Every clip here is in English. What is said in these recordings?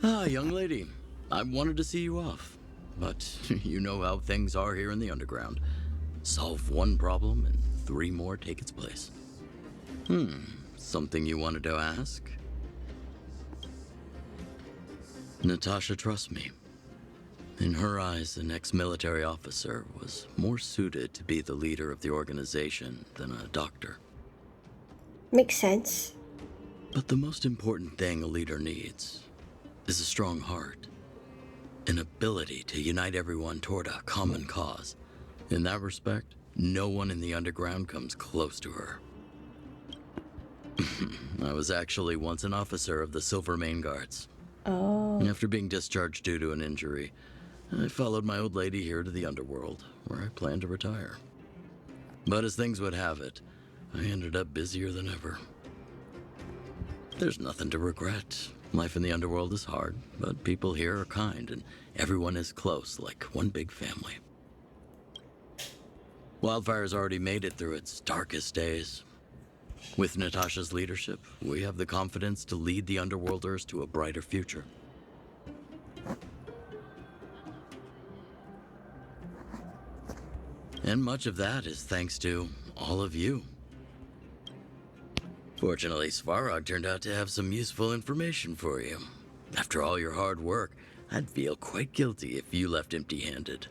Ah, young lady. I wanted to see you off. But you know how things are here in the underground. Solve one problem and 3 more take its place. Something you wanted to ask? Natasha trusts me. In her eyes, an ex-military officer was more suited to be the leader of the organization than a doctor. Makes sense. But the most important thing a leader needs is a strong heart. An ability to unite everyone toward a common cause. In that respect, no one in the underground comes close to her. I was actually once an officer of the Silver Main Guards. Oh. After being discharged due to an injury, I followed my old lady here to the underworld, where I planned to retire. But as things would have it, I ended up busier than ever. There's nothing to regret. Life in the underworld is hard, but people here are kind, and everyone is close, like one big family. Wildfire's already made it through its darkest days. With Natasha's leadership, we have the confidence to lead the Underworlders to a brighter future. And much of that is thanks to all of you. Fortunately, Svarog turned out to have some useful information for you. After all your hard work, I'd feel quite guilty if you left empty-handed.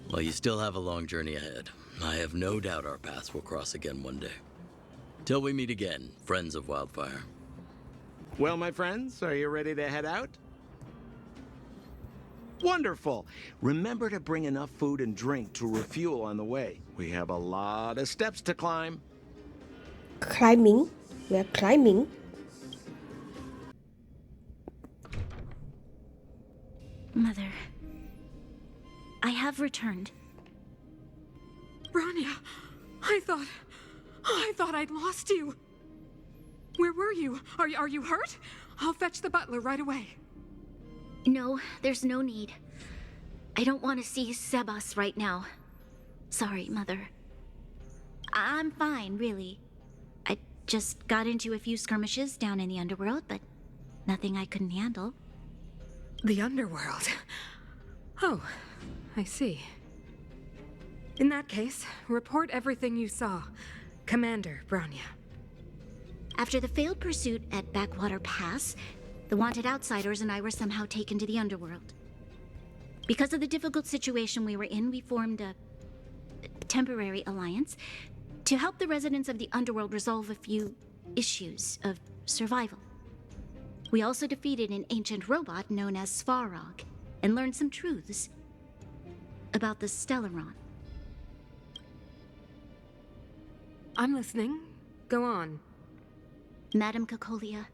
Well, you still have a long journey ahead. I have no doubt our paths will cross again one day. Till we meet again, friends of Wildfire. Well, my friends, are you ready to head out? Wonderful! Remember to bring enough food and drink to refuel on the way. We have a lot of steps to climb. Climbing? We're climbing. Mother, I have returned. Bronya, I thought I'd lost you. Where were you? Are you hurt? I'll fetch the butler right away. No, there's no need. I don't want to see Sebas right now. Sorry, Mother. I'm fine, really. I just got into a few skirmishes down in the underworld, but nothing I couldn't handle. The underworld? Oh, I see. In that case, report everything you saw. Commander Bronya. After the failed pursuit at Backwater Pass, the wanted outsiders and I were somehow taken to the underworld. Because of the difficult situation we were in, we formed a temporary alliance to help the residents of the underworld resolve a few issues of survival. We also defeated an ancient robot known as Svarog and learned some truths about the Stellaron. I'm listening. Go on. Madam Cocolia,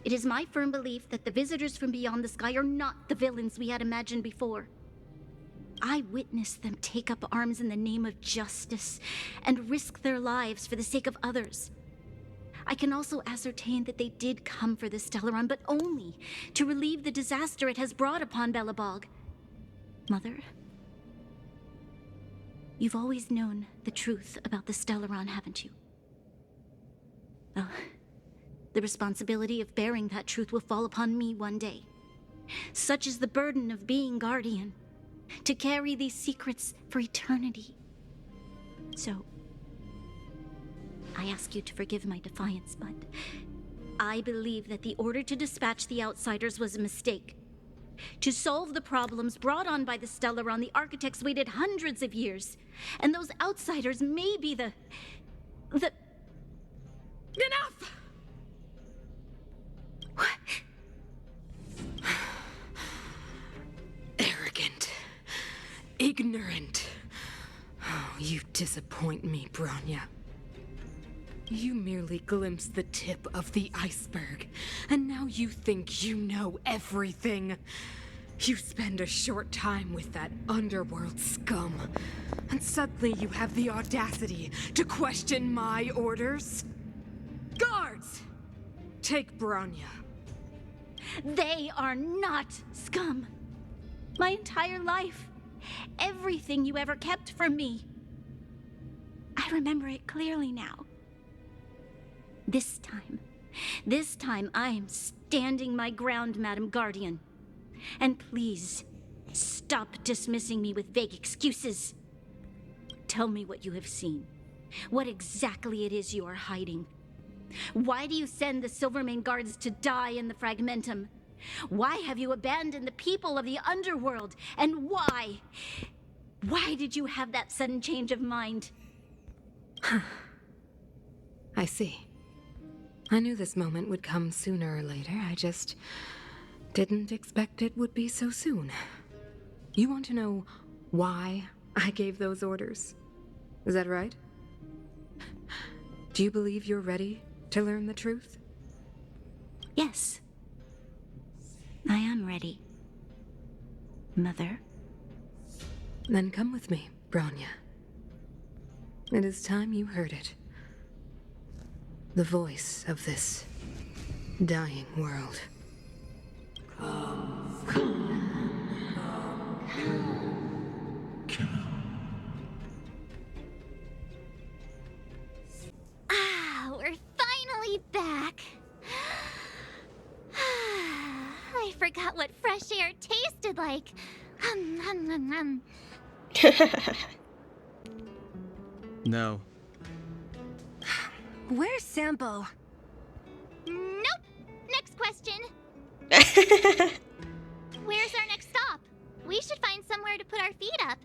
it is my firm belief that the visitors from beyond the sky are not the villains we had imagined before. I witnessed them take up arms in the name of justice and risk their lives for the sake of others. I can also ascertain that they did come for the Stellaron, but only to relieve the disaster it has brought upon Belobog. Mother, you've always known the truth about the Stellaron, haven't you? Well, the responsibility of bearing that truth will fall upon me one day. Such is the burden of being Guardian, to carry these secrets for eternity. So, I ask you to forgive my defiance, but I believe that the order to dispatch the outsiders was a mistake. To solve the problems brought on by the Stellaron, the architects waited hundreds of years, and those outsiders may be the... Enough! Arrogant. Ignorant. Oh, you disappoint me, Bronya. You merely glimpsed the tip of the iceberg, and now you think you know everything. You spend a short time with that underworld scum, and suddenly you have the audacity to question my orders? Guards! Take Bronya. They are not scum. My entire life, everything you ever kept from me. I remember it clearly now. This time I am standing my ground, Madam Guardian. And please, stop dismissing me with vague excuses. Tell me what you have seen. What exactly it is you are hiding. Why do you send the Silvermane guards to die in the Fragmentum? Why have you abandoned the people of the underworld? And why? Why did you have that sudden change of mind? I see. I knew this moment would come sooner or later. I just didn't expect it would be so soon. You want to know why I gave those orders? Is that right? Do you believe you're ready to learn the truth? Yes. I am ready. Mother. Then come with me, Bronya. It is time you heard it. The voice of this dying world. We're finally back. I forgot what fresh air tasted like. No. Where's Sampo? Nope. Next question. Where's our next stop? We should find somewhere to put our feet up.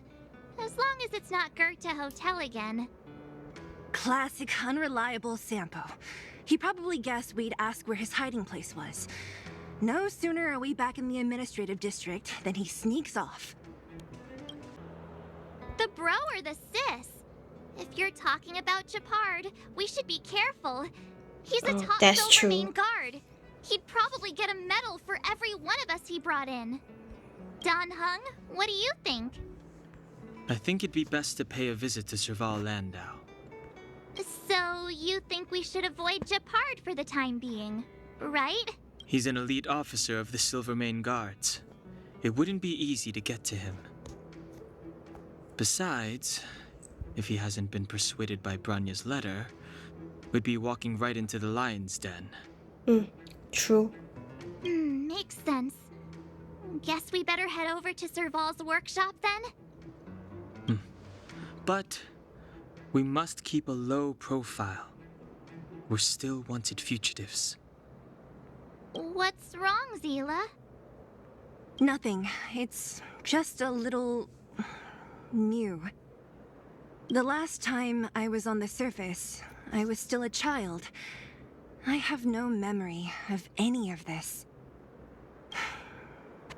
As long as it's not Goethe Hotel again. Classic unreliable Sampo. He probably guessed we'd ask where his hiding place was. No sooner are we back in the administrative district than he sneaks off. The bro or the sis? If you're talking about Japard, we should be careful. He's a top that's Silvermane true. guard. He'd probably get a medal for every one of us he brought in. Don Hung, what do you think? I think it'd be best to pay a visit to Serval Landau. So, you think we should avoid Japard for the time being, right? He's an elite officer of the Silvermane Guards. It wouldn't be easy to get to him. Besides, if he hasn't been persuaded by Branya's letter, we'd be walking right into the lion's den. True. Makes sense. Guess we better head over to Serval's workshop then? But we must keep a low profile. We're still wanted fugitives. What's wrong, Seele? Nothing. It's just a little... new. The last time I was on the surface, I was still a child. I have no memory of any of this.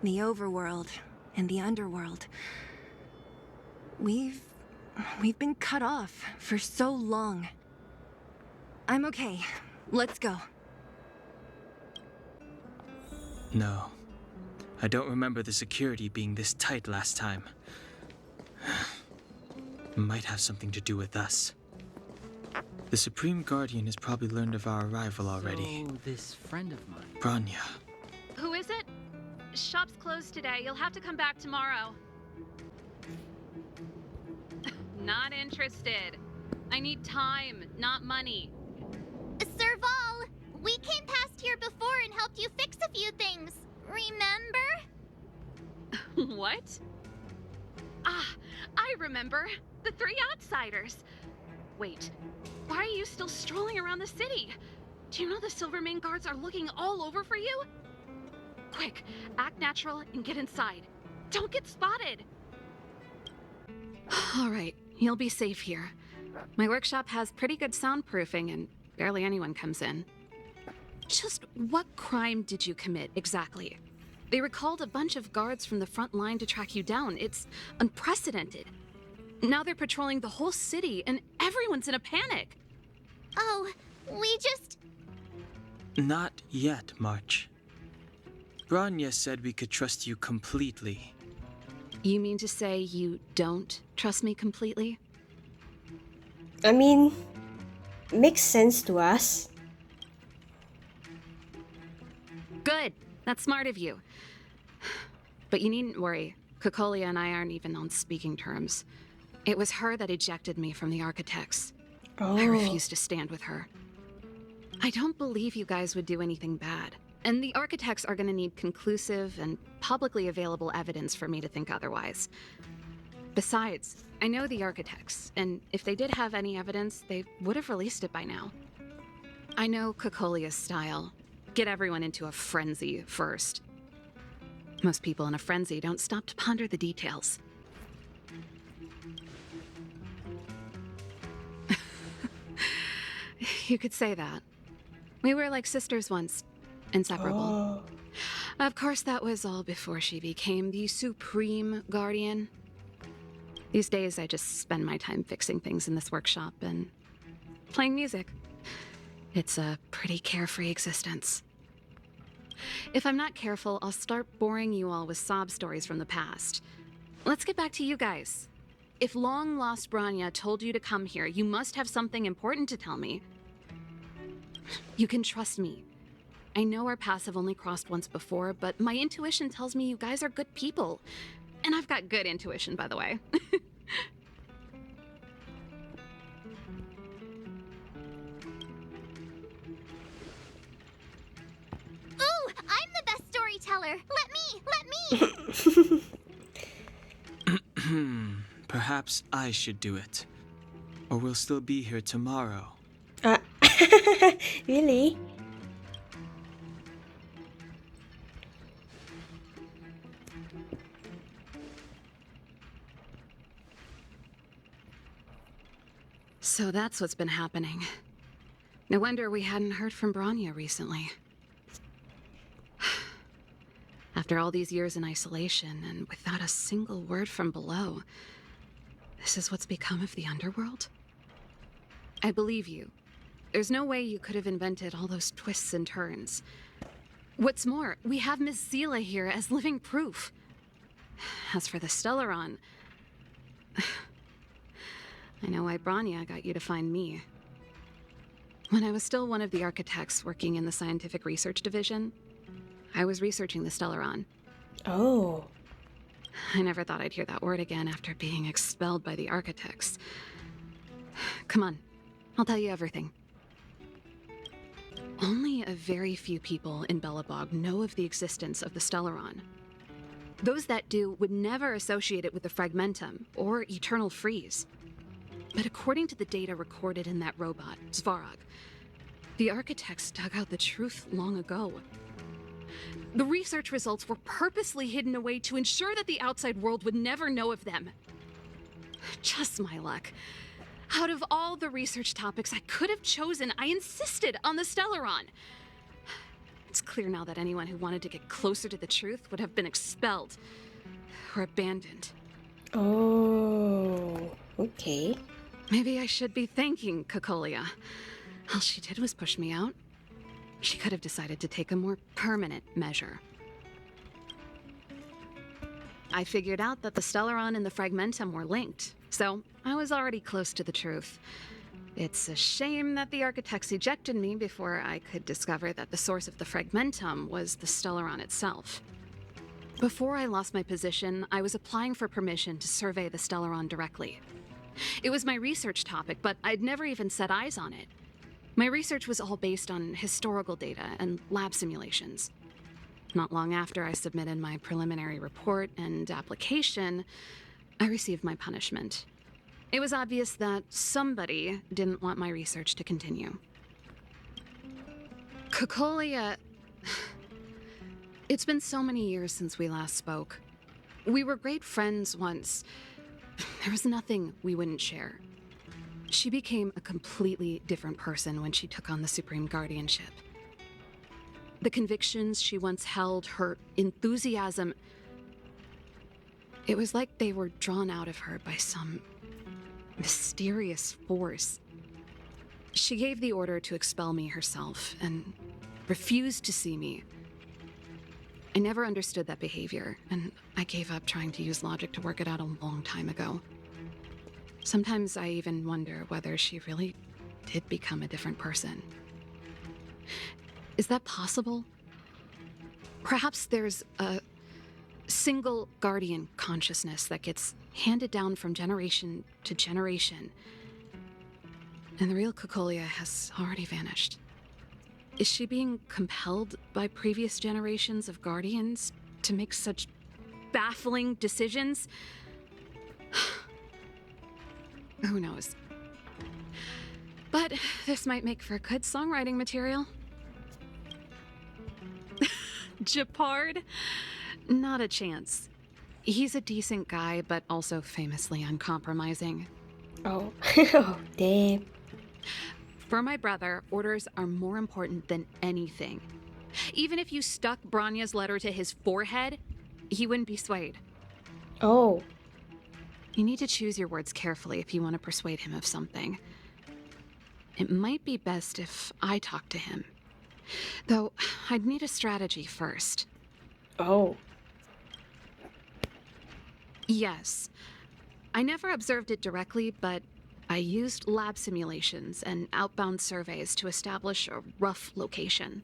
The overworld and the underworld. We've been cut off for so long. I'm okay. Let's go. No. I don't remember the security being this tight last time. Might have something to do with us. The Supreme Guardian has probably learned of our arrival already. So, this friend of mine. Branya. Who is it? Shop's closed today. You'll have to come back tomorrow. Not interested. I need time, not money. Serval, we came past here before and helped you fix a few things. Remember? What? Ah, I remember. The three outsiders. Wait, why are you still strolling around the city? Do you know the Silvermane guards are looking all over for you? Quick, act natural and get inside. Don't get spotted. All right, you'll be safe here. My workshop has pretty good soundproofing and barely anyone comes in. Just what crime did you commit exactly? They recalled a bunch of guards from the front line to track you down. It's unprecedented. Now they're patrolling the whole city and everyone's in a panic. Oh, we just... Not yet, March. Branya said we could trust you completely. You mean to say you don't trust me completely? I mean, makes sense to us. Good. That's smart of you. But you needn't worry. Kokolia and I aren't even on speaking terms. It was her that ejected me from the Architects. I refuse to stand with her. I don't believe you guys would do anything bad. And the architects are gonna need conclusive and publicly available evidence for me to think otherwise. Besides, I know the architects, and if they did have any evidence, they would have released it by now. I know Kokolia's style. Get everyone into a frenzy first. Most people in a frenzy don't stop to ponder the details. You could say that. We were like sisters once, inseparable. Oh. Of course, that was all before she became the supreme guardian. These days, I just spend my time fixing things in this workshop and playing music. It's a pretty carefree existence. If I'm not careful, I'll start boring you all with sob stories from the past. Let's get back to you guys. If long-lost Bronya told you to come here, you must have something important to tell me. You can trust me. I know our paths have only crossed once before, but my intuition tells me you guys are good people. And I've got good intuition, by the way. Ooh, I'm the best storyteller. Let me. Perhaps I should do it. Or we'll still be here tomorrow. Really? So that's what's been happening. No wonder we hadn't heard from Bronya recently. After all these years in isolation and without a single word from below, this is what's become of the underworld? I believe you. There's no way you could have invented all those twists and turns. What's more, we have Miss Seele here as living proof. As for the Stellaron, I know why Bronya got you to find me. When I was still one of the architects working in the scientific research division, I was researching the Stellaron. Oh. I never thought I'd hear that word again after being expelled by the architects. Come on, I'll tell you everything. Only a very few people in Belobog know of the existence of the Stellaron. Those that do would never associate it with the Fragmentum or Eternal Freeze. But according to the data recorded in that robot, Svarog, the architects dug out the truth long ago. The research results were purposely hidden away to ensure that the outside world would never know of them. Just my luck. Out of all the research topics I could have chosen, I insisted on the Stellaron. It's clear now that anyone who wanted to get closer to the truth would have been expelled or abandoned. Oh. Okay. Maybe I should be thanking Kokolia. All she did was push me out. She could have decided to take a more permanent measure. I figured out that the Stellaron and the Fragmentum were linked, so I was already close to the truth. It's a shame that the architects ejected me before I could discover that the source of the Fragmentum was the Stellaron itself. Before I lost my position, I was applying for permission to survey the Stellaron directly. It was my research topic, but I'd never even set eyes on it. My research was all based on historical data and lab simulations. Not long after I submitted my preliminary report and application, I received my punishment. It was obvious that somebody didn't want my research to continue. Kokolia... It's been so many years since we last spoke. We were great friends once. There was nothing we wouldn't share. She became a completely different person when she took on the Supreme Guardianship. The convictions she once held, her enthusiasm, it was like they were drawn out of her by some mysterious force. She gave the order to expel me herself and refused to see me. I never understood that behavior, and I gave up trying to use logic to work it out a long time ago. Sometimes I even wonder whether she really did become a different person. Is that possible? Perhaps there's a single guardian consciousness that gets handed down from generation to generation, and the real Kokolia has already vanished. Is she being compelled by previous generations of Guardians to make such baffling decisions? Who knows? But this might make for good songwriting material. Japard? Not a chance. He's a decent guy, but also famously uncompromising. Oh. Oh, damn. For my brother, orders are more important than anything. Even if you stuck Bronya's letter to his forehead, he wouldn't be swayed. Oh. You need to choose your words carefully if you want to persuade him of something. It might be best if I talk to him. Though, I'd need a strategy first. Oh. Yes. I never observed it directly, but I used lab simulations and outbound surveys to establish a rough location.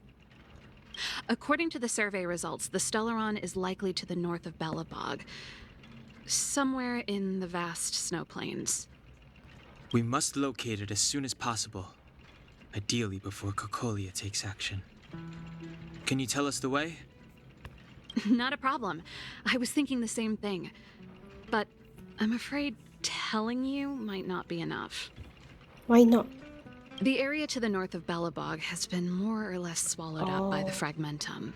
According to the survey results, the Stellaron is likely to the north of Belobog, somewhere in the vast snow plains. We must locate it as soon as possible. Ideally before Cocolia takes action. Can you tell us the way? Not a problem. I was thinking the same thing. But I'm afraid telling you might not be enough. Why not? The area to the north of Belobog has been more or less swallowed up by the Fragmentum.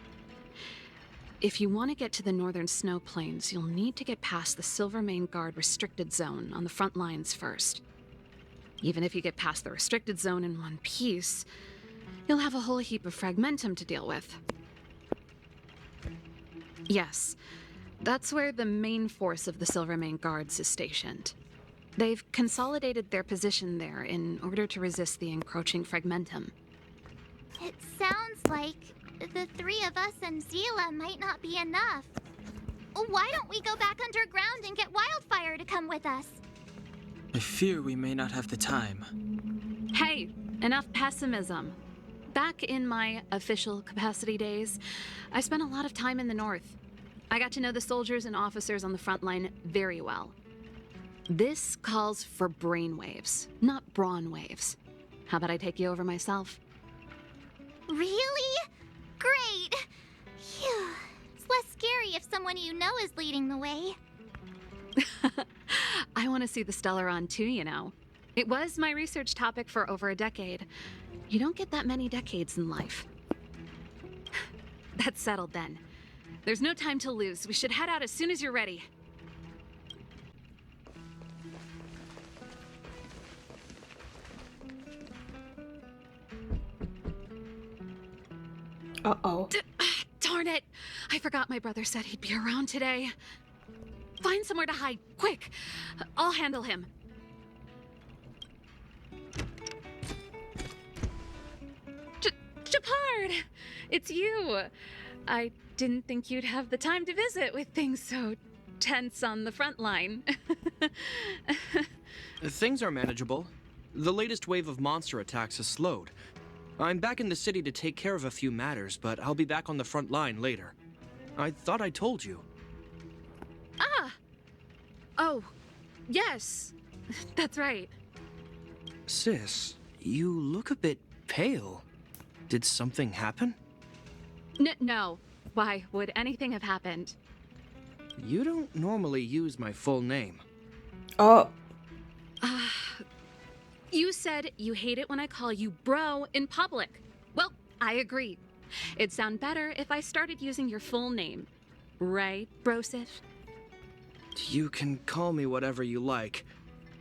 If you want to get to the northern snow plains, you'll need to get past the Silvermane Guard restricted zone on the front lines first. Even if you get past the restricted zone in one piece, you'll have a whole heap of Fragmentum to deal with. Yes, that's where the main force of the Silvermane Guards is stationed. They've consolidated their position there in order to resist the encroaching Fragmentum. It sounds like the three of us and Seele might not be enough. Why don't we go back underground and get Wildfire to come with us? I fear we may not have the time. Hey, enough pessimism. Back in my official capacity days, I spent a lot of time in the north. I got to know the soldiers and officers on the front line very well. This calls for brainwaves, not brawn waves. How about I take you over myself? Really? Great! Phew. It's less scary if someone you know is leading the way. I want to see the Stellaron too, you know. It was my research topic for over a decade. You don't get that many decades in life. That's settled then. There's no time to lose. We should head out as soon as you're ready. Uh-oh. Darn it! I forgot my brother said he'd be around today. Find somewhere to hide, quick! I'll handle him. Japard! It's you! I didn't think you'd have the time to visit with things so tense on the front line. Things are manageable. The latest wave of monster attacks has slowed. I'm back in the city to take care of a few matters, but I'll be back on the front line later. I thought I told you. Ah! Oh, yes. That's right. Sis, you look a bit pale. Did something happen? No. Why would anything have happened? You don't normally use my full name. Oh. You said you hate it when I call you bro in public. Well, I agree. It'd sound better if I started using your full name. Right, Brosif? You can call me whatever you like.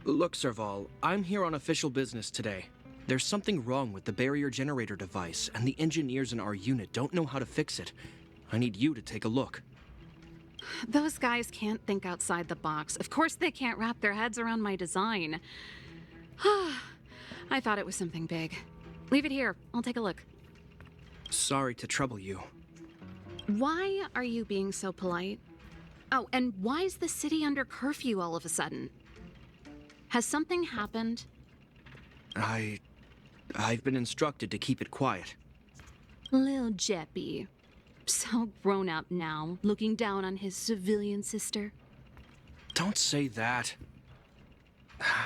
Look, Serval, I'm here on official business today. There's something wrong with the barrier generator device, and the engineers in our unit don't know how to fix it. I need you to take a look. Those guys can't think outside the box. Of course they can't wrap their heads around my design. I thought it was something big. Leave it here. I'll take a look. Sorry to trouble you. Why are you being so polite? Oh, and why is the city under curfew all of a sudden? Has something happened? I've been instructed to keep it quiet. Lil Jeppy. So grown up now, looking down on his civilian sister. Don't say that.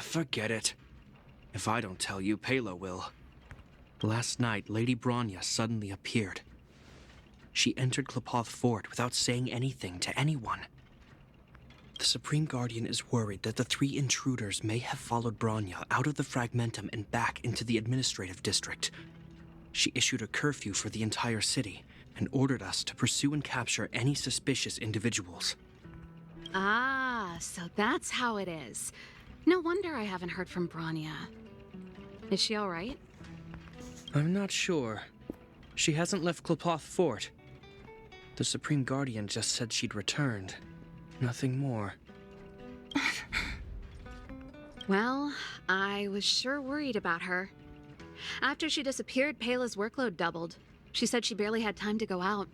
Forget it. If I don't tell you, Palo will. Last night, Lady Bronya suddenly appeared. She entered Klapoth Fort without saying anything to anyone. The Supreme Guardian is worried that the 3 intruders may have followed Bronya out of the Fragmentum and back into the administrative district. She issued a curfew for the entire city and ordered us to pursue and capture any suspicious individuals. Ah, so that's how it is. No wonder I haven't heard from Bronya. Is she all right? I'm not sure. She hasn't left Klapoth Fort. The Supreme Guardian just said she'd returned. Nothing more. Well, I was sure worried about her. After she disappeared, Pela's workload doubled. She said she barely had time to go out.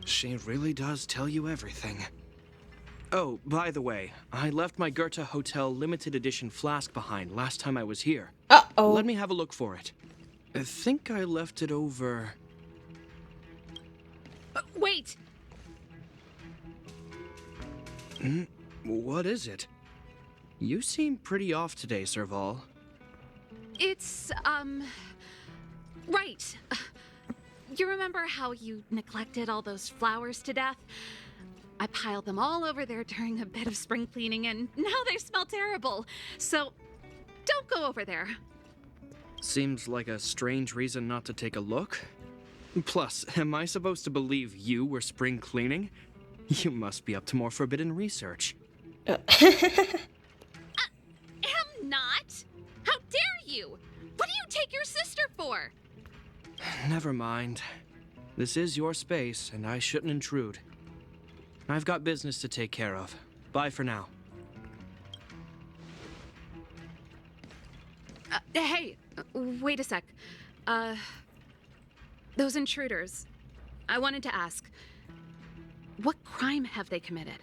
She really does tell you everything. Oh, by the way, I left my Goethe Hotel limited edition flask behind last time I was here. Uh-oh. Let me have a look for it. I think I left it over... Wait! What is it? You seem pretty off today, Serval. It's, right. You remember how you neglected all those flowers to death? I piled them all over there during a bit of spring cleaning, and now they smell terrible. So, don't go over there. Seems like a strange reason not to take a look. Plus, am I supposed to believe you were spring cleaning? You must be up to more forbidden research. Am not? How dare you? What do you take your sister for? Never mind. This is your space, and I shouldn't intrude. I've got business to take care of. Bye for now. Hey, wait a sec. Those intruders. I wanted to ask, what crime have they committed?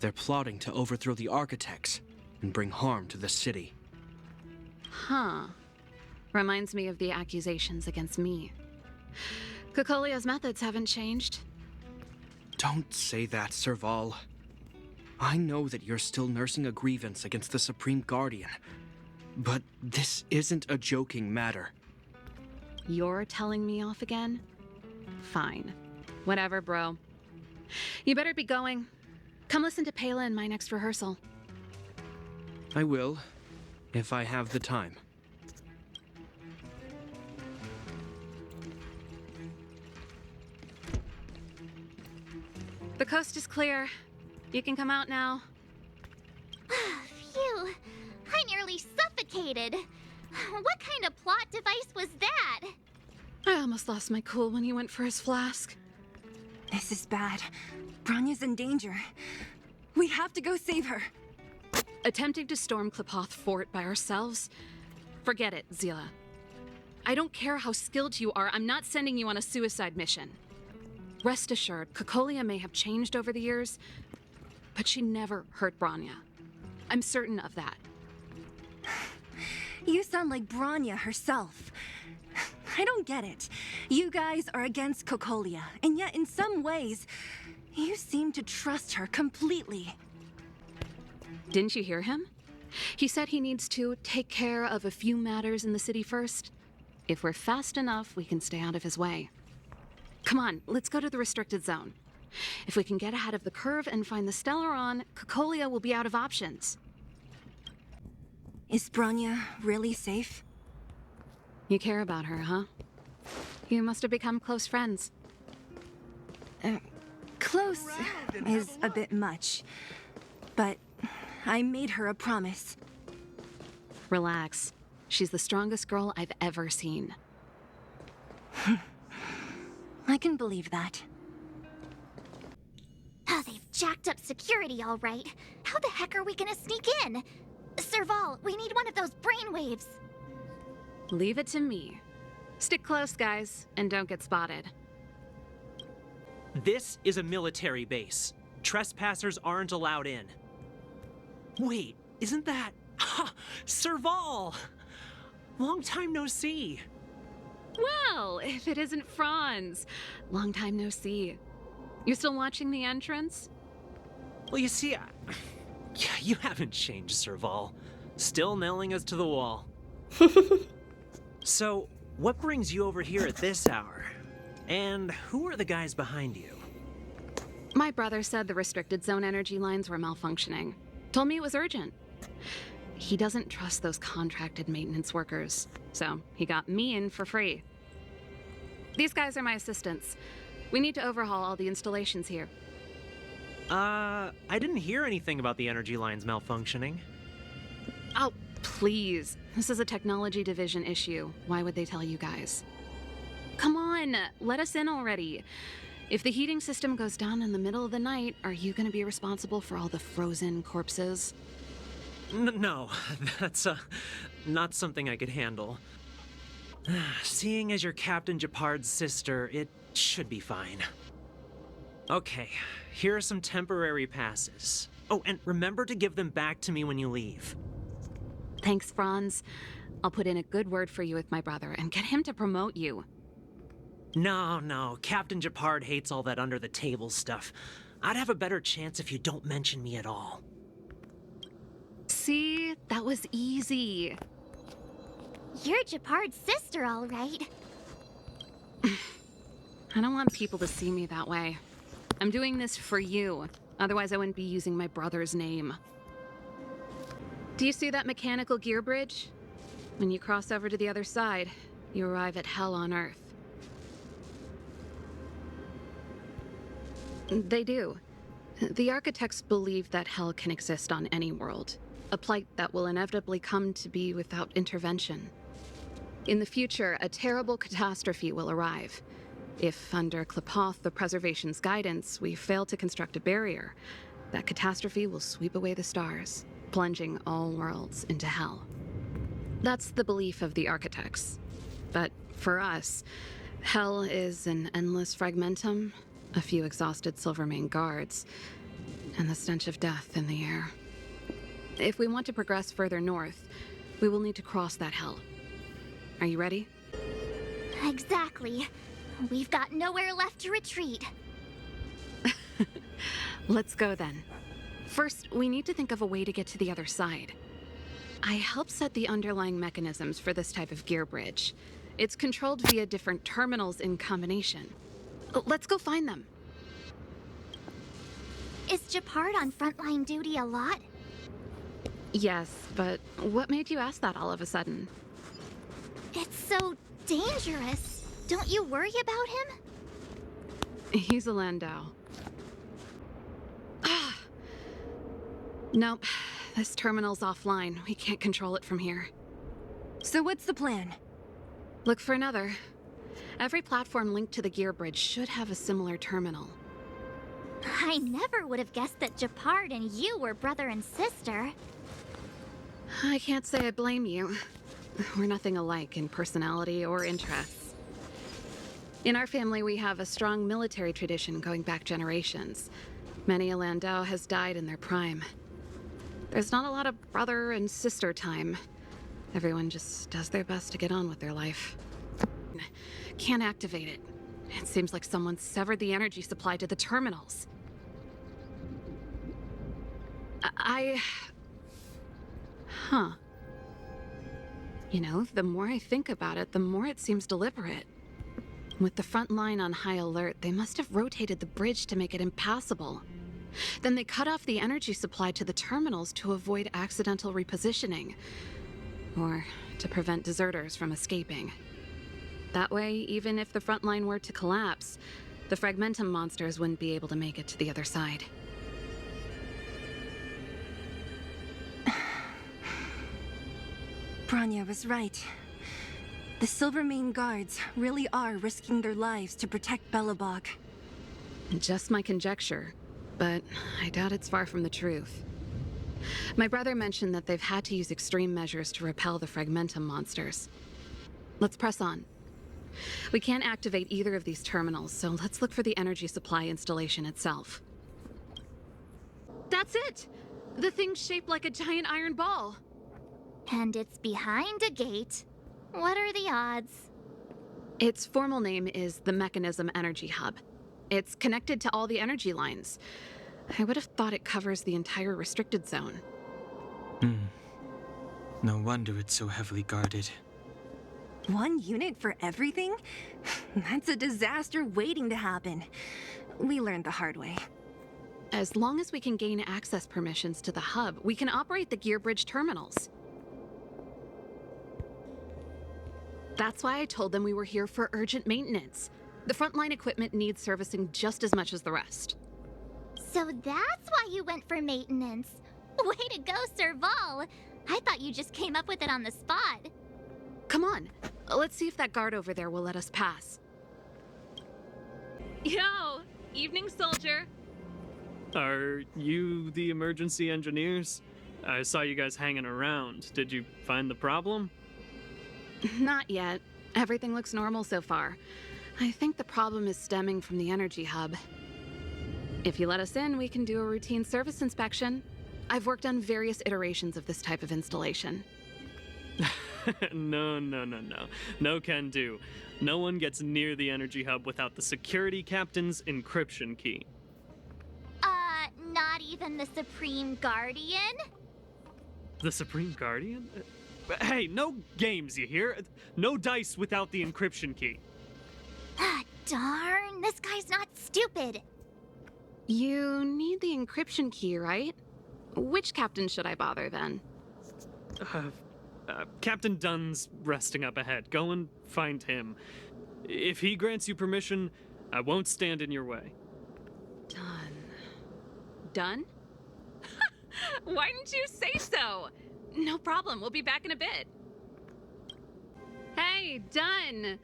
They're plotting to overthrow the architects and bring harm to the city. Huh. Reminds me of the accusations against me. Kokolia's methods haven't changed. Don't say that, Serval. I know that you're still nursing a grievance against the Supreme Guardian, but this isn't a joking matter. You're telling me off again? Fine. Whatever, bro. You better be going. Come listen to Pela in my next rehearsal. I will, if I have the time. The coast is clear. You can come out now. Phew. I nearly suffocated. What kind of plot device was that? I almost lost my cool when he went for his flask. This is bad. Bronya's in danger. We have to go save her. Attempting to storm Klapoth Fort by ourselves? Forget it, Seele. I don't care how skilled you are, I'm not sending you on a suicide mission. Rest assured, Kokolia may have changed over the years, but she never hurt Bronya. I'm certain of that. You sound like Bronya herself. I don't get it. You guys are against Kokolia, and yet in some ways, you seem to trust her completely. Didn't you hear him? He said he needs to take care of a few matters in the city first. If we're fast enough, we can stay out of his way. Come on, let's go to the restricted zone. If we can get ahead of the curve and find the Stellaron, Kokolia will be out of options. Is Bronya really safe? You care about her, huh? You must have become close friends. Close is a bit much, but I made her a promise. Relax. She's the strongest girl I've ever seen. I can believe that. Oh, they've jacked up security all right. How the heck are we gonna sneak in? Serval, we need one of those brainwaves. Leave it to me. Stick close, guys, and don't get spotted. This is a military base. Trespassers aren't allowed in. Wait, isn't that... Ha! Serval! Long time no see. Well, if it isn't Franz. Long time no see. You still watching the entrance? Well, you see, yeah, you haven't changed, Serval. Still nailing us to the wall. So, what brings you over here at this hour? And who are the guys behind you? My brother said the restricted zone energy lines were malfunctioning. Told me it was urgent. He doesn't trust those contracted maintenance workers, so he got me in for free. These guys are my assistants. We need to overhaul all the installations here. I didn't hear anything about the energy lines malfunctioning. Oh, please. This is a technology division issue. Why would they tell you guys? Come on, let us in already. If the heating system goes down in the middle of the night, are you going to be responsible for all the frozen corpses? No, that's not something I could handle. Seeing as you're Captain Japard's sister, it should be fine. Okay, here are some temporary passes. Oh, and remember to give them back to me when you leave. Thanks, Franz. I'll put in a good word for you with my brother and get him to promote you. No, Captain Japard hates all that under-the-table stuff. I'd have a better chance if you don't mention me at all. See? That was easy. You're Japard's sister, all right. I don't want people to see me that way. I'm doing this for you. Otherwise, I wouldn't be using my brother's name. Do you see that mechanical gear bridge? When you cross over to the other side, you arrive at Hell on Earth. They do. The architects believe that Hell can exist on any world, a plight that will inevitably come to be without intervention. In the future, a terrible catastrophe will arrive. If, under Klepoth, the Preservation's guidance, we fail to construct a barrier, that catastrophe will sweep away the stars, plunging all worlds into Hell. That's the belief of the architects. But for us, Hell is an endless fragmentum, a few exhausted Silvermane guards, and the stench of death in the air. If we want to progress further north, we will need to cross that Hell. Are you ready? Exactly. We've got nowhere left to retreat. Let's go then. First, we need to think of a way to get to the other side. I helped set the underlying mechanisms for this type of gear bridge. It's controlled via different terminals in combination. Let's go find them. Is Japard on frontline duty a lot? Yes, but what made you ask that all of a sudden? It's so dangerous. Don't you worry about him? He's a Landau. Nope. This terminal's offline. We can't control it from here. So what's the plan? Look for another. Every platform linked to the gear bridge should have a similar terminal. I never would have guessed that Japard and you were brother and sister. I can't say I blame you. We're nothing alike in personality or interests. In our family, we have a strong military tradition going back generations. Many a Landau has died in their prime. There's not a lot of brother and sister time. Everyone just does their best to get on with their life. Can't activate it. It seems like someone severed the energy supply to the terminals. Huh. You know, the more I think about it, the more it seems deliberate. With the front line on high alert, they must have rotated the bridge to make it impassable. Then they cut off the energy supply to the terminals to avoid accidental repositioning. Or to prevent deserters from escaping. That way, even if the front line were to collapse, the Fragmentum monsters wouldn't be able to make it to the other side. Bronya was right. The Silvermane guards really are risking their lives to protect Belobog. Just my conjecture, but I doubt it's far from the truth. My brother mentioned that they've had to use extreme measures to repel the Fragmentum monsters. Let's press on. We can't activate either of these terminals, so let's look for the energy supply installation itself. That's it! The thing's shaped like a giant iron ball. And it's behind a gate. What are the odds? Its formal name is the Mechanism Energy Hub. It's connected to all the energy lines. I would have thought it covers the entire restricted zone. No wonder it's so heavily guarded. One unit for everything? That's a disaster waiting to happen. We learned the hard way. As long as we can gain access permissions to the hub, we can operate the gear bridge terminals. That's why I told them we were here for urgent maintenance. The frontline equipment needs servicing just as much as the rest. So that's why you went for maintenance. Way to go, Serval. I thought you just came up with it on the spot. Come on, let's see if that guard over there will let us pass. Yo, evening, soldier. Are you the emergency engineers? I saw you guys hanging around. Did you find the problem? Not yet. Everything looks normal so far. I think the problem is stemming from the energy hub. If you let us in, we can do a routine service inspection. I've worked on various iterations of this type of installation. No. No can do. No one gets near the energy hub without the security captain's encryption key. Not even the Supreme Guardian? The Supreme Guardian? Hey, no games, you hear? No dice without the encryption key. Ah, darn. This guy's not stupid. You need the encryption key, right? Which captain should I bother then? Captain Dunn's resting up ahead. Go and find him. If he grants you permission, I won't stand in your way. Done? Why didn't you say so? No problem, we'll be back in a bit. Hey, Dunn!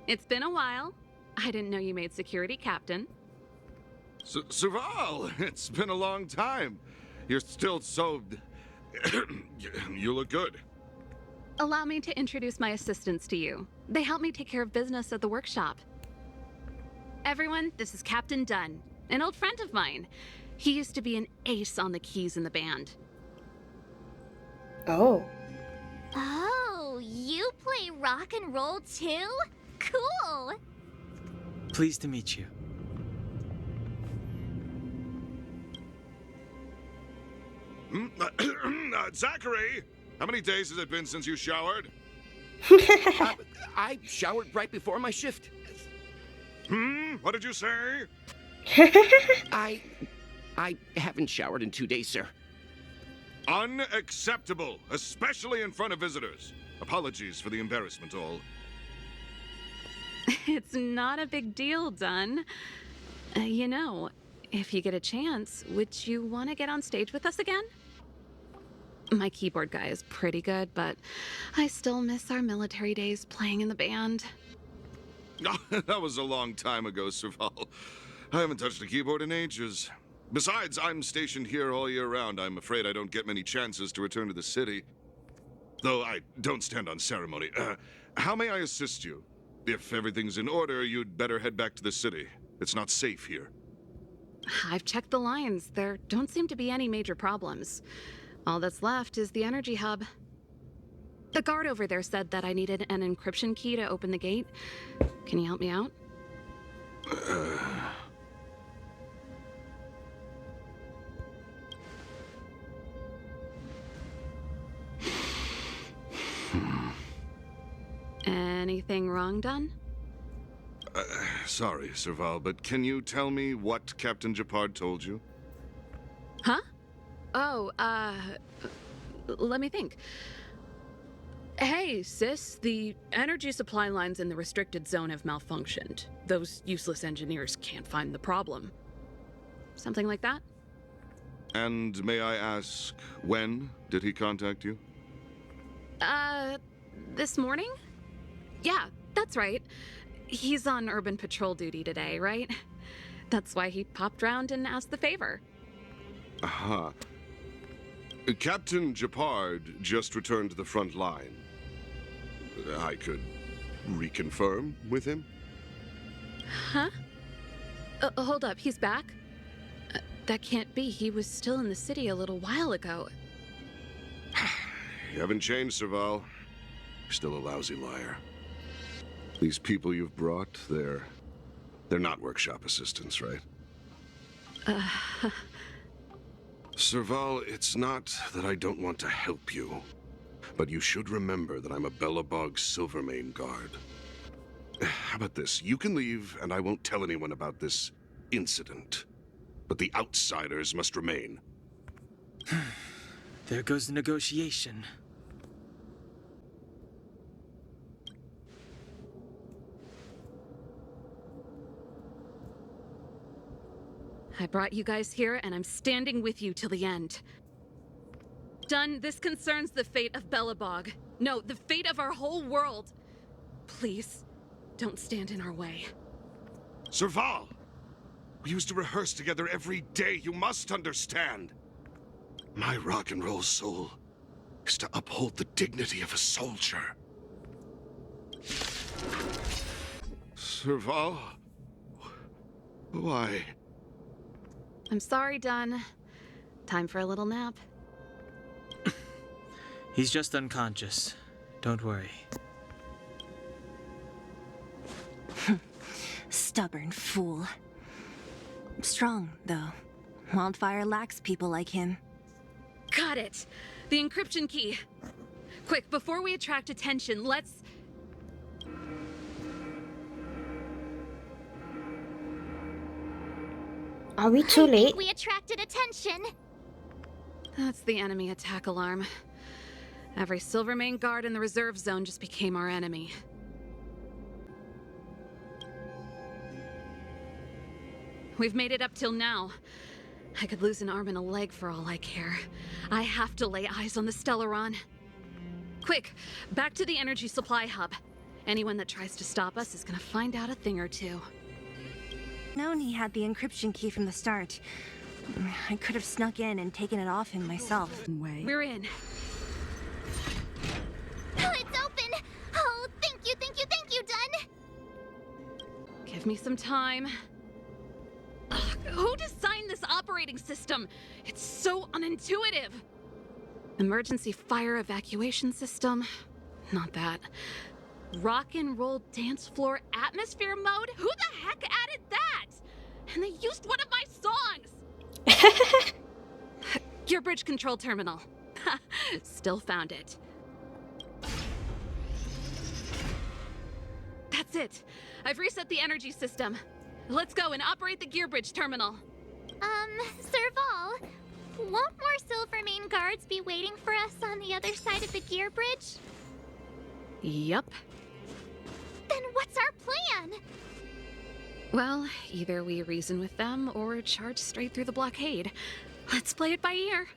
It's been a while. I didn't know you made security captain. Serval, it's been a long time. You're still so... you look good. Allow me to introduce my assistants to you. They help me take care of business at the workshop. Everyone, this is Captain Dunn, an old friend of mine. He used to be an ace on the keys in the band. Oh. Oh, you play rock and roll too? Cool. Pleased to meet you. Zachary, how many days has it been since you showered? I showered right before my shift. What did you say? I haven't showered in 2 days, sir. Unacceptable, especially in front of visitors. Apologies for the embarrassment, all. It's not a big deal, Dunn. You know, if you get a chance, would you want to get on stage with us again? My keyboard guy is pretty good, but I still miss our military days playing in the band. That was a long time ago, Serval. I haven't touched a keyboard in ages. Besides, I'm stationed here all year round. I'm afraid I don't get many chances to return to the city. Though I don't stand on ceremony. How may I assist you? If everything's in order, you'd better head back to the city. It's not safe here. I've checked the lines. There don't seem to be any major problems. All that's left is the energy hub. The guard over there said that I needed an encryption key to open the gate. Can you help me out? Anything wrong, Dunn? Sorry, Serval, but can you tell me what Captain Gepard told you? Huh? Oh, let me think. Hey, sis, the energy supply lines in the restricted zone have malfunctioned. Those useless engineers can't find the problem. Something like that? And may I ask, when did he contact you? This morning? Yeah, that's right. He's on urban patrol duty today, right? That's why he popped round and asked the favor. Aha. Captain Gepard just returned to the front line. I could reconfirm with him? Huh? Hold up, he's back? That can't be. He was still in the city a little while ago. You haven't changed, Serval. You're still a lousy liar. These people you've brought, they're not workshop assistants, right? Serval, it's not that I don't want to help you. But you should remember that I'm a Belobog Silvermane guard. How about this? You can leave, and I won't tell anyone about this incident. But the outsiders must remain. There goes the negotiation. I brought you guys here, and I'm standing with you till the end. Done. This concerns the fate of Belobog. No, the fate of our whole world. Please, don't stand in our way. Serval! We used to rehearse together every day, you must understand. My rock and roll soul is to uphold the dignity of a soldier. Serval? Why? I'm sorry, Dunn. Time for a little nap. He's just unconscious. Don't worry. Stubborn fool. Strong, though. Wildfire lacks people like him. Got it! The encryption key. Quick, before we attract attention, let's... Are we too late? We attracted attention. That's the enemy attack alarm. Every Silvermane guard in the reserve zone just became our enemy. We've made it up till now. I could lose an arm and a leg for all I care. I have to lay eyes on the Stellaron. Quick, back to the energy supply hub. Anyone that tries to stop us is gonna find out a thing or two. Known he had the encryption key from the start. I could have snuck in and taken it off him myself. We're in. Oh, it's open! Oh, thank you, Dunn! Give me some time. Ugh, who designed this operating system? It's so unintuitive. Emergency fire evacuation system? Not that. Rock and roll dance floor atmosphere mode? Who the heck added that? And they used one of my songs! Gear bridge control terminal. Still found it. That's it. I've reset the energy system. Let's go and operate the gear bridge terminal. Serval, won't more Silvermane guards be waiting for us on the other side of the gear bridge? Yup. Then what's our plan? Well, either we reason with them or charge straight through the blockade. Let's play it by ear.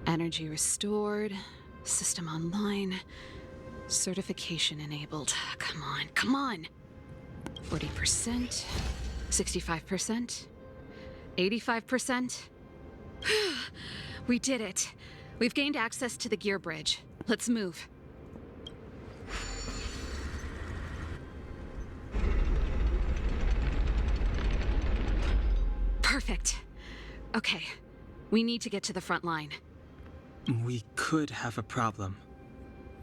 Energy restored. System online. Certification enabled. Come on, come on. 40%. 65%. 85%. We did it. We've gained access to the gear bridge. Let's move. Perfect. Okay. We need to get to the front line. We could have a problem.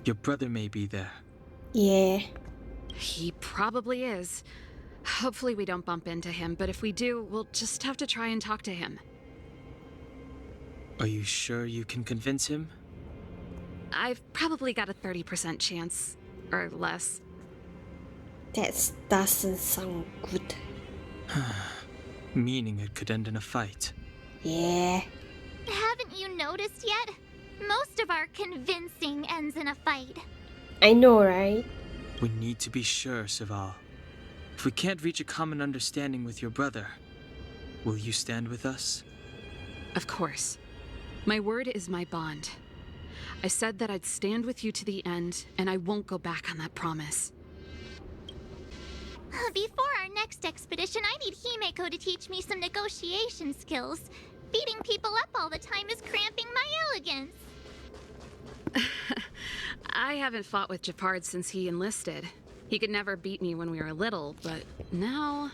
Your brother may be there. Yeah. He probably is. Hopefully we don't bump into him, but if we do, we'll just have to try and talk to him. Are you sure you can convince him? I've probably got a 30% chance. Or less. That doesn't sound good. Meaning it could end in a fight. Yeah. Haven't you noticed yet? Most of our convincing ends in a fight. I know, right? We need to be sure, Serval. If we can't reach a common understanding with your brother, will you stand with us? Of course. My word is my bond. I said that I'd stand with you to the end, and I won't go back on that promise. Before our next expedition, I need Himeko to teach me some negotiation skills. Beating people up all the time is cramping my elegance. I haven't fought with Japard since he enlisted. He could never beat me when we were little, but now...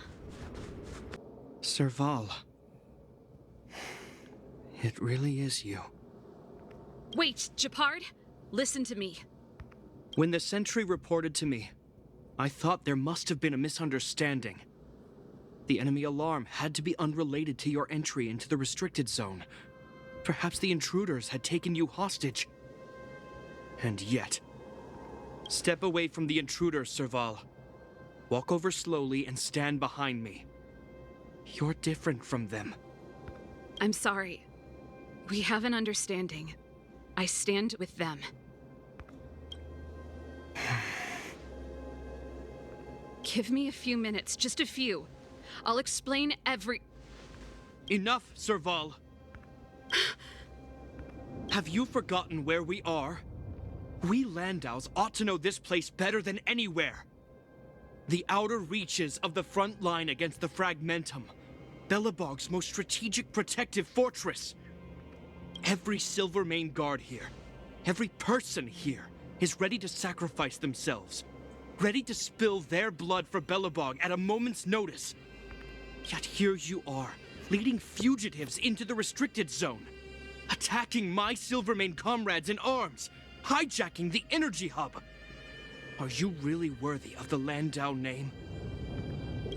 Serval. It really is you. Wait, Japard! Listen to me. When the sentry reported to me, I thought there must have been a misunderstanding. The enemy alarm had to be unrelated to your entry into the restricted zone. Perhaps the intruders had taken you hostage. And yet... Step away from the intruders, Serval. Walk over slowly and stand behind me. You're different from them. I'm sorry. We have an understanding. I stand with them. Give me a few minutes, just a few. I'll explain every... Enough, Serval. Have you forgotten where we are? We Landaus ought to know this place better than anywhere. The outer reaches of the front line against the Fragmentum. Belobog's most strategic protective fortress. Every Silvermane guard here, every person here, is ready to sacrifice themselves. Ready to spill their blood for Belobog at a moment's notice. Yet here you are, leading fugitives into the restricted zone. Attacking my Silvermane comrades in arms. Hijacking the energy hub. Are you really worthy of the Landau name?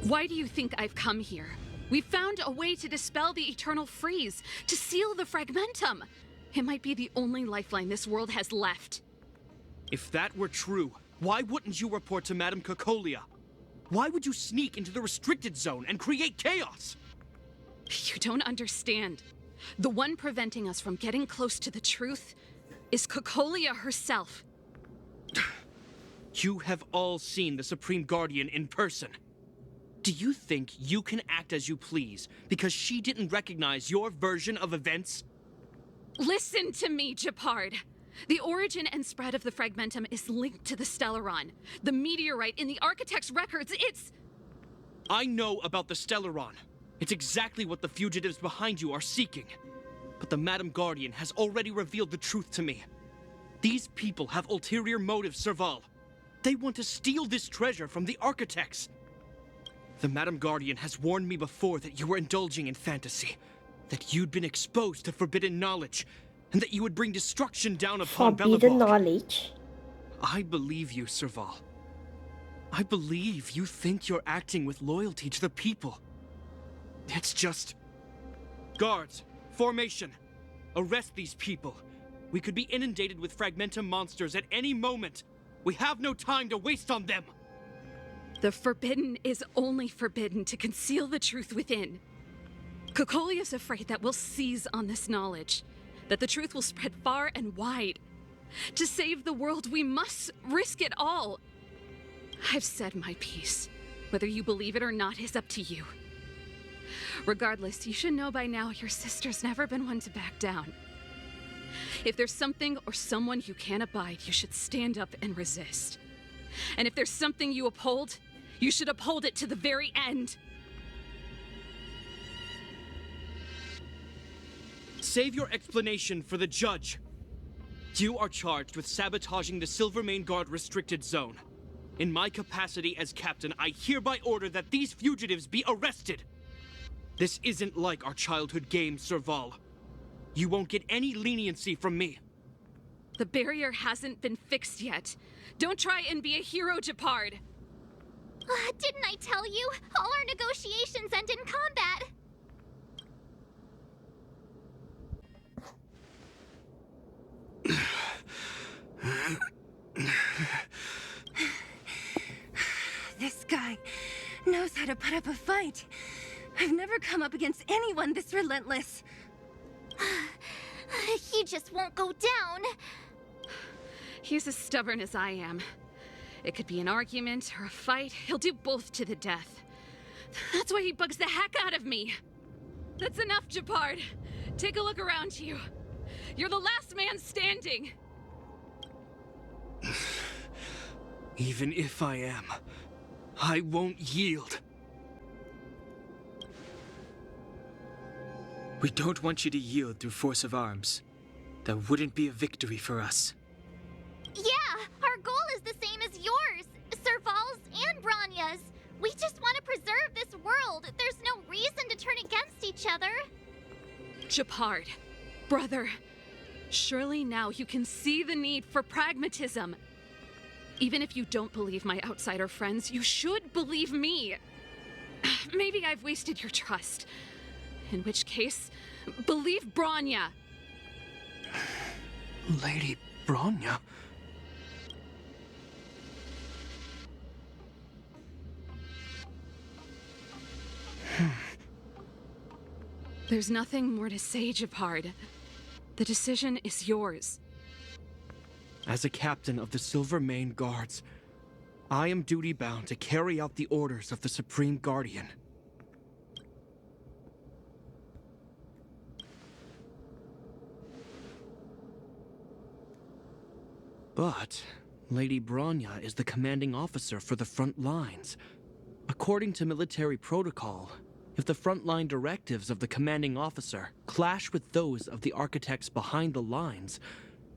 Why do you think I've come here? We found a way to dispel the eternal freeze, to seal the Fragmentum. It might be the only lifeline this world has left. If that were true, why wouldn't you report to Madame Cocolia? Why would you sneak into the restricted zone and create chaos? You don't understand. The one preventing us from getting close to the truth is Cocolia herself. You have all seen the Supreme Guardian in person. Do you think you can act as you please because she didn't recognize your version of events? Listen to me, Gepard. The origin and spread of the Fragmentum is linked to the Stellaron. The meteorite in the Architect's records, it's... I know about the Stellaron. It's exactly what the fugitives behind you are seeking. But the Madam Guardian has already revealed the truth to me. These people have ulterior motives, Serval. They want to steal this treasure from the Architects. The Madam Guardian has warned me before that you were indulging in fantasy. That you'd been exposed to forbidden knowledge. And that you would bring destruction down upon Forbidden Belobog. knowledge. I believe you, Serval. I believe you think you're acting with loyalty to the people. It's just... Guards, formation. Arrest these people. We could be inundated with Fragmentum monsters at any moment. We have no time to waste on them. The forbidden is only forbidden to conceal the truth within. Cocolia is afraid that we'll seize on this knowledge. That the truth will spread far and wide. To save the world, we must risk it all. I've said my piece. Whether you believe it or not is up to you. Regardless, you should know by now your sister's never been one to back down. If there's something or someone you can't abide, you should stand up and resist. And if there's something you uphold, you should uphold it to the very end. Save your explanation for the judge. You are charged with sabotaging the Silvermane Guard restricted zone. In my capacity as captain, I hereby order that these fugitives be arrested. This isn't like our childhood game, Serval. You won't get any leniency from me. The barrier hasn't been fixed yet. Don't try and be a hero, Gepard. Didn't I tell you? All our negotiations end in combat. This guy knows how to put up a fight. I've never come up against anyone this relentless. He just won't go down. He's as stubborn as I am. It could be an argument or a fight. He'll do both to the death. That's why he bugs the heck out of me. That's enough, Gepard. Take a look around you. You're the last man standing. Even if I am, I won't yield. We don't want you to yield through force of arms. That wouldn't be a victory for us. Yeah, our goal is the same as yours, Serval's and Bronya's. We just want to preserve this world. There's no reason to turn against each other. Gepard, brother, surely now you can see the need for pragmatism. Even if you don't believe my outsider friends, you should believe me. Maybe I've wasted your trust. In which case, believe Bronya. Lady Bronya? There's nothing more to say, Japard. The decision is yours. As a captain of the Silvermane Guards, I am duty-bound to carry out the orders of the Supreme Guardian. But Lady Bronya is the commanding officer for the front lines. According to military protocol, if the frontline directives of the commanding officer clash with those of the architects behind the lines,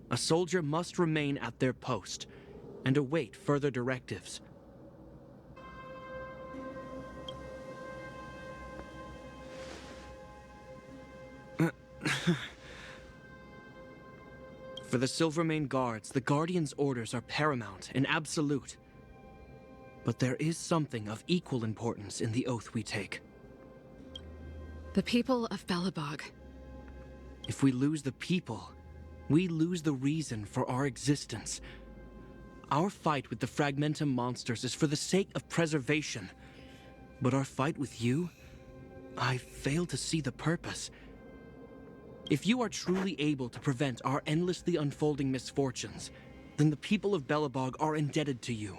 a soldier must remain at their post and await further directives. For the Silvermane Guards, the Guardian's orders are paramount and absolute. But there is something of equal importance in the oath we take. The people of Belobog. If we lose the people, we lose the reason for our existence. Our fight with the Fragmentum monsters is for the sake of preservation. But our fight with you? I fail to see the purpose. If you are truly able to prevent our endlessly unfolding misfortunes, then the people of Belobog are indebted to you.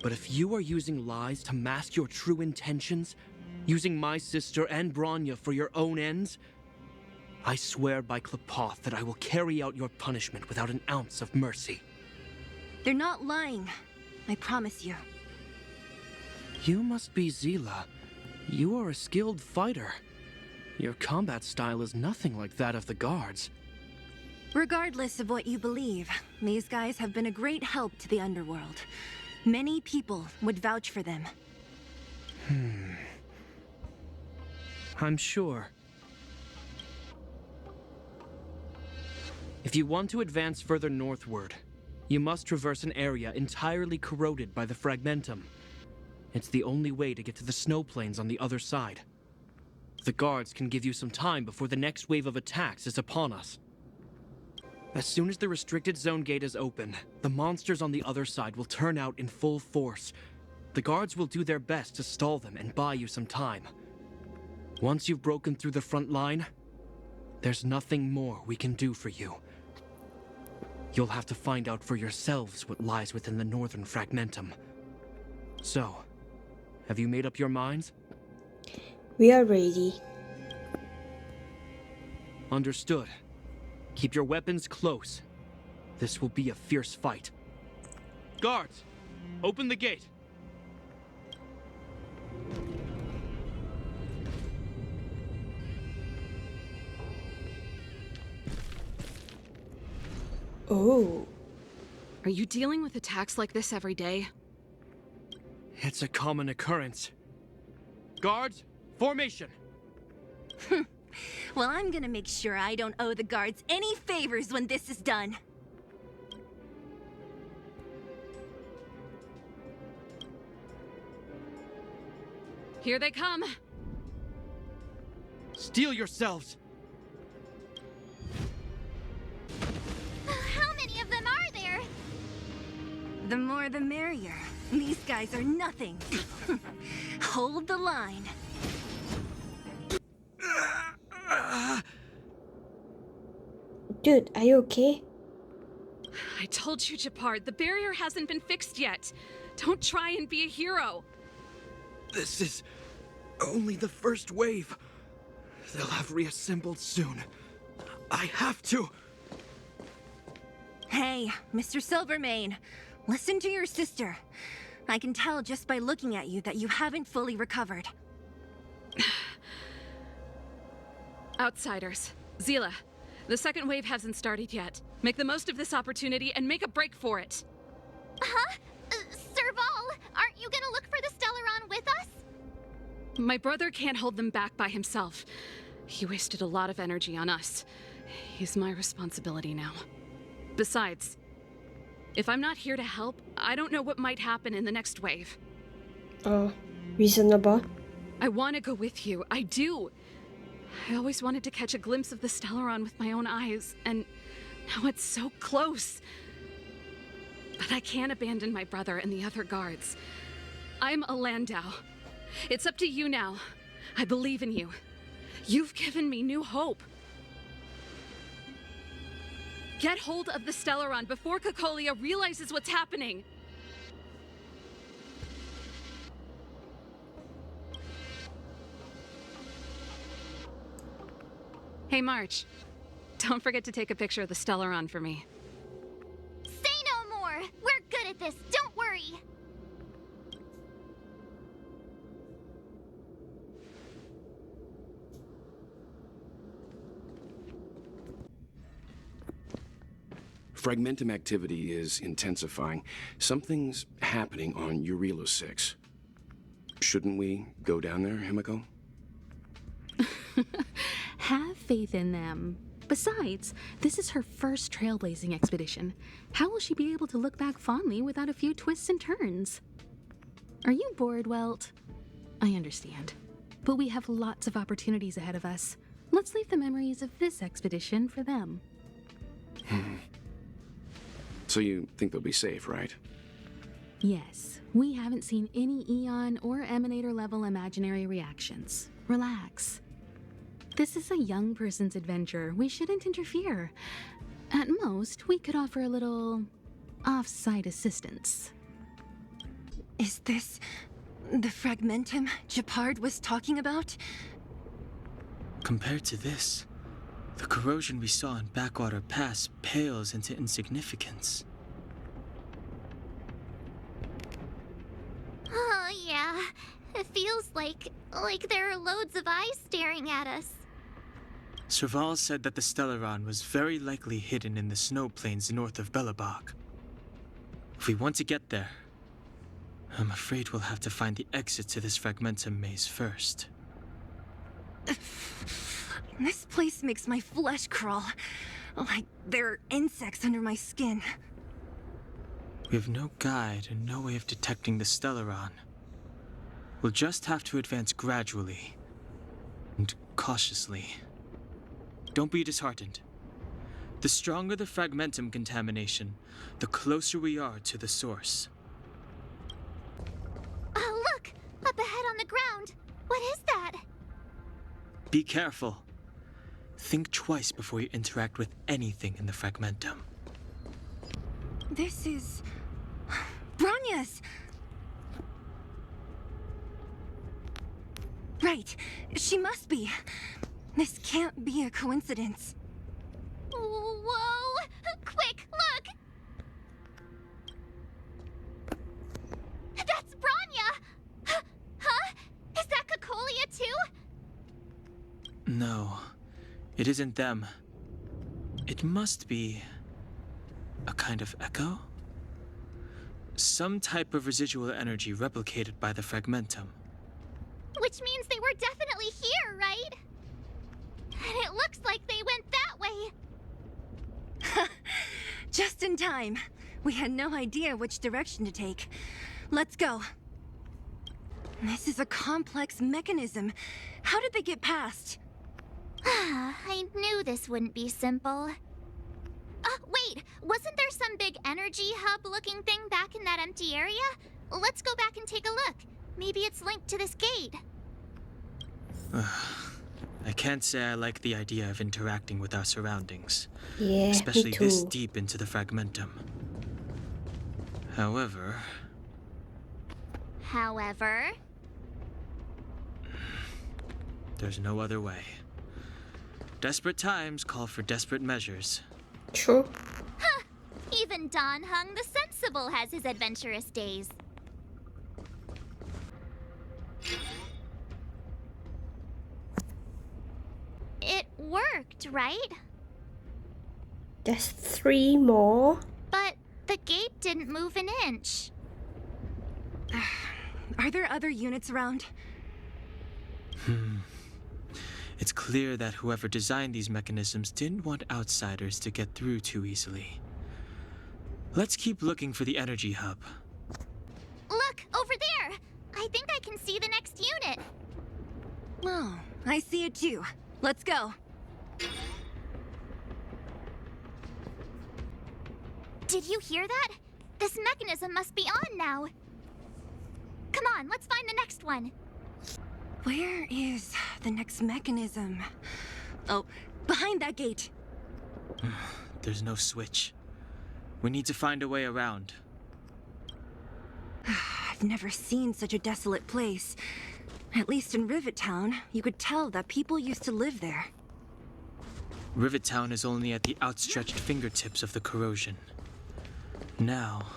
But if you are using lies to mask your true intentions, using my sister and Bronya for your own ends, I swear by Klapoth that I will carry out your punishment without an ounce of mercy. They're not lying. I promise you. You must be Seele. You are a skilled fighter. Your combat style is nothing like that of the guards. Regardless of what you believe, these guys have been a great help to the underworld. Many people would vouch for them. I'm sure. If you want to advance further northward, you must traverse an area entirely corroded by the Fragmentum. It's the only way to get to the snow plains on the other side. The guards can give you some time before the next wave of attacks is upon us. As soon as the restricted zone gate is open, the monsters on the other side will turn out in full force. The guards will do their best to stall them and buy you some time. Once you've broken through the front line, there's nothing more we can do for you. You'll have to find out for yourselves what lies within the northern Fragmentum. So, have you made up your minds? We are ready. Understood. Keep your weapons close. This will be a fierce fight. Guards, open the gate. Oh. Are you dealing with attacks like this every day? It's a common occurrence. Guards, formation! Well, I'm gonna make sure I don't owe the guards any favors when this is done. Here they come! Steel yourselves! How many of them are there? The more the merrier. These guys are nothing. Hold the line. Dude, are you okay? I told you, Japard, the barrier hasn't been fixed yet. Don't try and be a hero. This is only the first wave. They'll have reassembled soon. I have to. Hey, Mr. Silvermane, listen to your sister. I can tell just by looking at you that you haven't fully recovered. Outsiders. Seele, the second wave hasn't started yet. Make the most of this opportunity and make a break for it. Huh? Serval, aren't you gonna look for the Stellaron with us? My brother can't hold them back by himself. He wasted a lot of energy on us. He's my responsibility now. Besides, if I'm not here to help, I don't know what might happen in the next wave. Reasonable. I want to go with you. I do. I always wanted to catch a glimpse of the Stellaron with my own eyes, and Now it's so close. But I can't abandon my brother and the other guards. I'm a Landau. It's up to you now. I believe in you. You've given me new hope. Get hold of the Stellaron before Cocolia realizes what's happening. Hey, March. Don't forget to take a picture of the Stellaron for me. Say no more! We're good at this, don't worry! Fragmentum activity is intensifying. Something's happening on Eurilo 6. Shouldn't we go down there, Himiko? Have faith in them. Besides, this is her first trailblazing expedition. How will she be able to look back fondly without a few twists and turns? Are you bored, Welt? I understand. But we have lots of opportunities ahead of us. Let's leave the memories of this expedition for them. So you think they'll be safe, right? Yes, we haven't seen any Eon or Emanator level imaginary reactions. Relax. This is a young person's adventure. We shouldn't interfere. At most, we could offer a little off-site assistance. Is this the Fragmentum Gepard was talking about? Compared to this, the corrosion we saw in Backwater Pass pales into insignificance. Oh, yeah. It feels like there are loads of eyes staring at us. Serval said that the Stellaron was very likely hidden in the snow plains north of Belobog. If we want to get there, I'm afraid we'll have to find the exit to this Fragmentum maze first. This place makes my flesh crawl. Like there are insects under my skin. We have no guide and no way of detecting the Stellaron. We'll just have to advance gradually and cautiously. Don't be disheartened. The stronger the Fragmentum contamination, the closer we are to the source. Oh, look! Up ahead on the ground! What is that? Be careful. Think twice before you interact with anything in the Fragmentum. This is... Bronya's! Right. She must be. This can't be a coincidence. Whoa! Quick, look! That's Bronya! Huh? Is that Cocolia too? No, it isn't them. It must be a kind of echo? Some type of residual energy replicated by the Fragmentum. Which means they were definitely here, right? And it looks like they went that way. Just in time. We had no idea which direction to take. Let's go. This is a complex mechanism. How did they get past? I knew this wouldn't be simple. Wait, wasn't there some big energy hub-looking thing back in that empty area? Let's go back and take a look. Maybe it's linked to this gate. I can't say I like the idea of interacting with our surroundings. Yeah, especially me too. this deep into the Fragmentum. However, there's no other way. Desperate times call for desperate measures. True. Huh! Even Don Hung the Sensible has his adventurous days. It worked, right? There's 3 more. But the gate didn't move an inch. Are there other units around? It's clear that whoever designed these mechanisms didn't want outsiders to get through too easily. Let's keep looking for the energy hub. Look, over there! I think I can see the next unit. Oh, I see it too. Let's go. Did you hear that? This mechanism must be on now. Come on, let's find the next one. Where is the next mechanism? Oh, behind that gate. There's no switch. We need to find a way around. I've never seen such a desolate place. At least in Rivet Town, you could tell that people used to live there. Rivet Town is only at the outstretched fingertips of the corrosion. Now,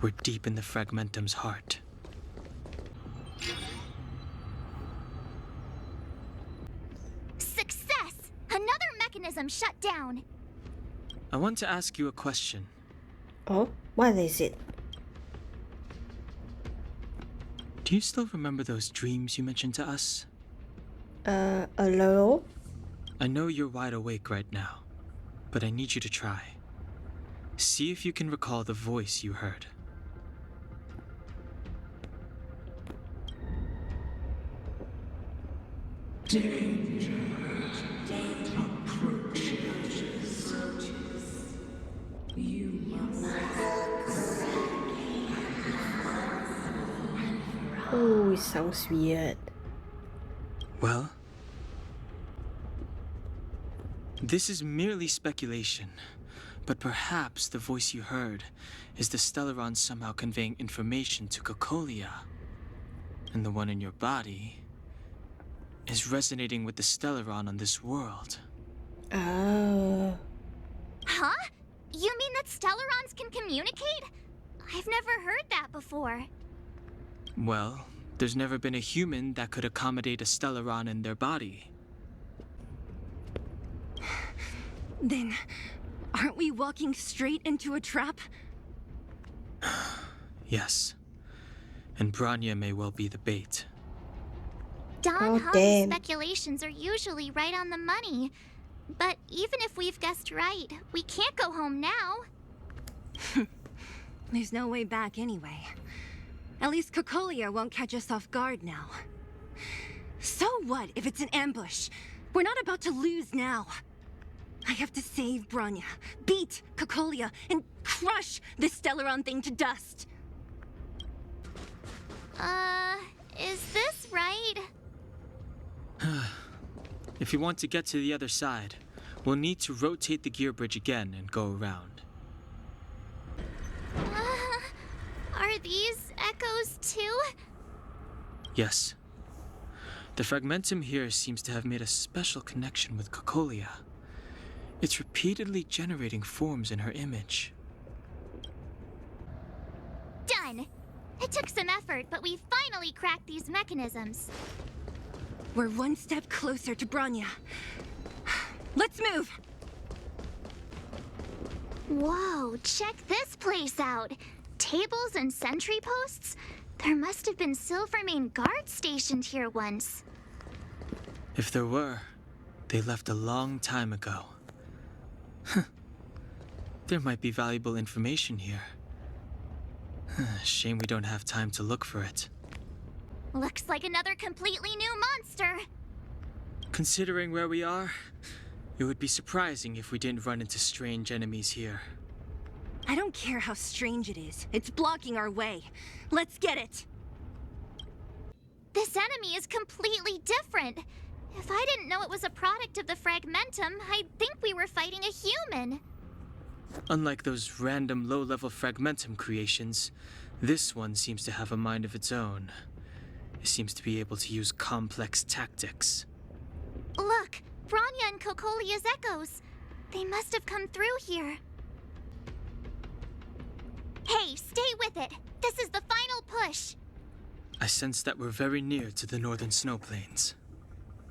we're deep in the Fragmentum's heart. Success! Another mechanism shut down. I want to ask you a question. Oh, what is it? Do you still remember those dreams you mentioned to us? A little? I know you're wide awake right now, but I need you to try. See if you can recall the voice you heard. Oh, it sounds weird. Well, this is merely speculation, but perhaps the voice you heard is the Stellarons somehow conveying information to Cocolia. And the one in your body is resonating with the Stellaron on this world. Oh. Huh? You mean that Stellarons can communicate? I've never heard that before. Well, there's never been a human that could accommodate a Stellaron in their body. Then, aren't we walking straight into a trap? Yes. And Bronya may well be the bait. Don Hung's damn. speculations are usually right on the money. But even if we've guessed right, we can't go home now. There's no way back anyway. At least Cocolia won't catch us off guard now. So what if it's an ambush? We're not about to lose now. I have to save Bronya, beat Cocolia, and crush this Stellaron thing to dust. Is this right? If you want to get to the other side, we'll need to rotate the gear bridge again and go around. Are these echoes too? Yes. The Fragmentum here seems to have made a special connection with Cocolia. It's repeatedly generating forms in her image. Done! It took some effort, but we finally cracked these mechanisms. We're one step closer to Bronya. Let's move! Whoa, check this place out. Tables and sentry posts? There must have been Silvermane guards stationed here once. If there were, they left a long time ago. There might be valuable information here. Shame we don't have time to look for it. Looks like another completely new monster. Considering where we are, it would be surprising if we didn't run into strange enemies here. I don't care how strange it is. It's blocking our way. Let's get it! This enemy is completely different. If I didn't know it was a product of the Fragmentum, I'd think we were fighting a human. Unlike those random low-level Fragmentum creations, this one seems to have a mind of its own. It seems to be able to use complex tactics. Look, Bronya and Cocolia's echoes. They must have come through here. Hey, stay with it. This is the final push. I sense that we're very near to the northern snow plains.